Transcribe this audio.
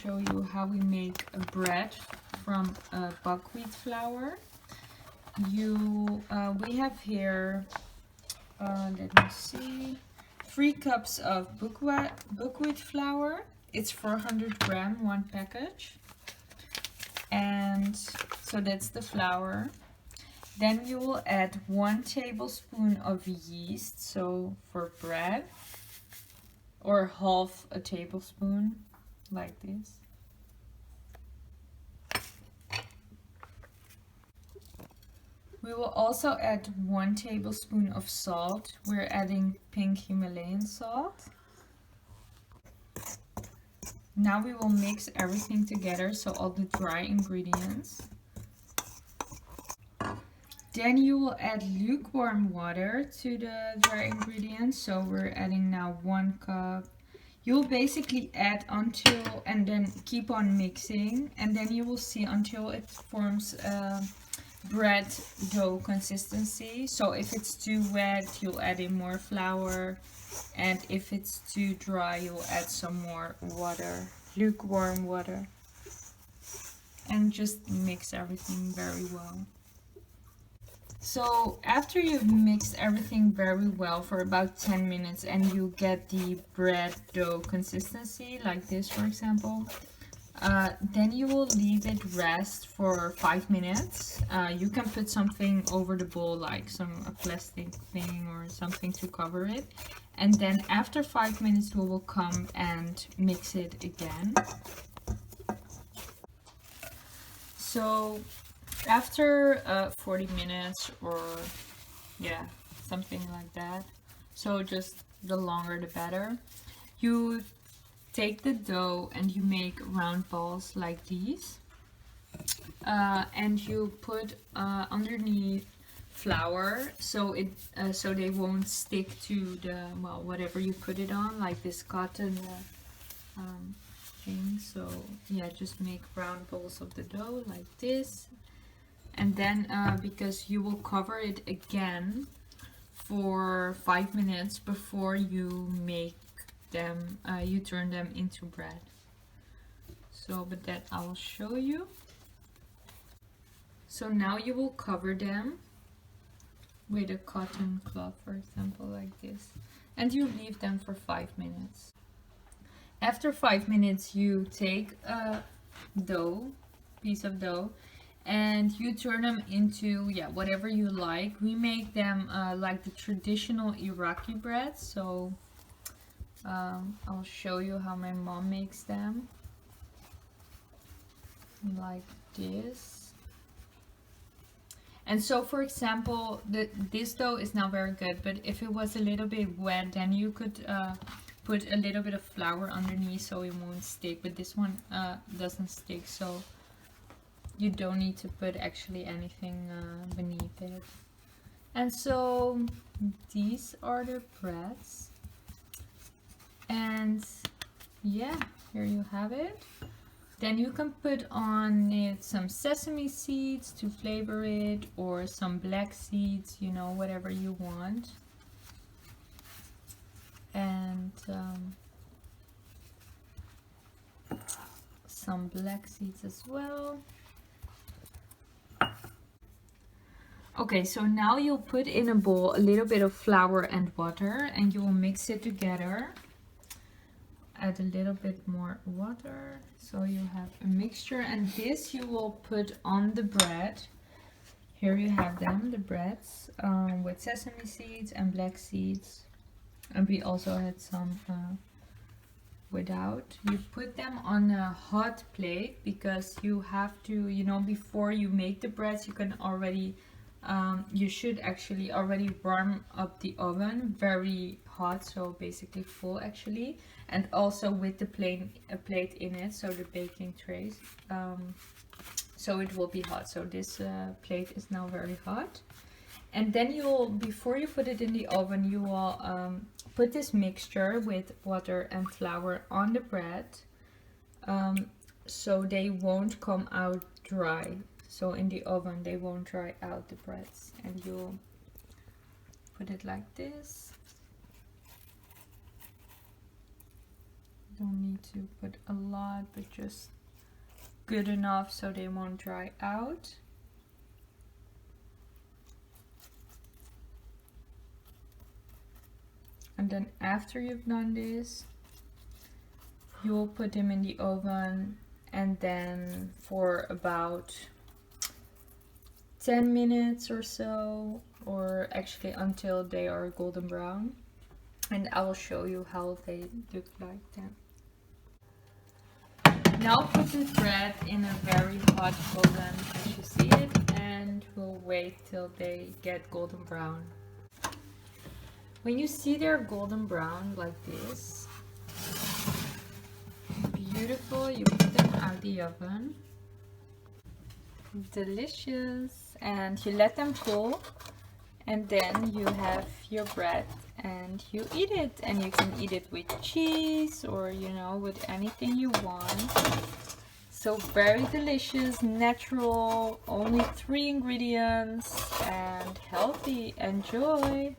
show you how we make a bread from buckwheat flour. We have here, let me see, 3 cups of buckwheat flour. It's 400 gram, one package. And so that's the flour. Then you will add 1 tablespoon of yeast, so for bread, or half a tablespoon, like this. We will also add 1 tablespoon of salt. We're adding pink Himalayan salt. Now we will mix everything together, so all the dry ingredients. Then you will add lukewarm water to the dry ingredients. So we're adding now 1 cup. You'll basically add until, and then keep on mixing. And then you will see until it forms a bread dough consistency. So if it's too wet, you'll add in more flour. And if it's too dry, you'll add some more water, lukewarm water. And just mix everything very well. So after you've mixed everything very well for about 10 minutes and you get the bread dough consistency, like this for example, then you will leave it rest for 5 minutes. You can put something over the bowl, like a plastic thing or something to cover it. And then after 5 minutes we will come and mix it again. So after 40 minutes or yeah, something like that, so just the longer the better, you take the dough and you make round balls like these, and you put underneath flour so they won't stick to the, well, whatever you put it on, like this cotton thing. So yeah, just make round balls of the dough like this. And then because you will cover it again for 5 minutes before you make them, you turn them into bread. So, but that I will show you. So now you will cover them with a cotton cloth, for example, like this. And you leave them for 5 minutes. After 5 minutes, you take a piece of dough, and you turn them into, yeah, whatever you like. We make them like the traditional Iraqi bread. So I'll show you how my mom makes them. Like this. And so for example, this dough is now very good, but if it was a little bit wet, then you could put a little bit of flour underneath so it won't stick. But this one doesn't stick, so you don't need to put actually anything beneath it. And so these are the breads. And yeah, here you have it. Then you can put on it some sesame seeds to flavor it, or some black seeds, you know, whatever you want. And some black seeds as well. Okay, so now you'll put in a bowl a little bit of flour and water, and you will mix it together. Add a little bit more water, so you have a mixture, and this you will put on the bread. Here you have them, the breads, with sesame seeds and black seeds, and we also had some without. You put them on a hot plate, because you have to, you know, before you make the breads, you can already you should actually already warm up the oven very hot, so basically full actually, and also with the plate in it, so the baking trays, so it will be hot. So this plate is now very hot, and then you'll, before you put it in the oven, you will put this mixture with water and flour on the bread, so they won't come out dry. So in the oven they won't dry out the breads, and you'll put it like this. Don't need to put a lot, but just good enough so they won't dry out. And then after you've done this, you'll put them in the oven, and then for about 10 minutes or so, or actually until they are golden brown. And I will show you how they look like then. Now put the bread in a very hot oven as you see it, and we'll wait till they get golden brown. When you see they're golden brown like this, beautiful, you put them out the oven. Delicious. And you let them cool, and then you have your bread and you eat it, and you can eat it with cheese or, you know, with anything you want. So very delicious, natural, only 3 ingredients, and healthy. Enjoy!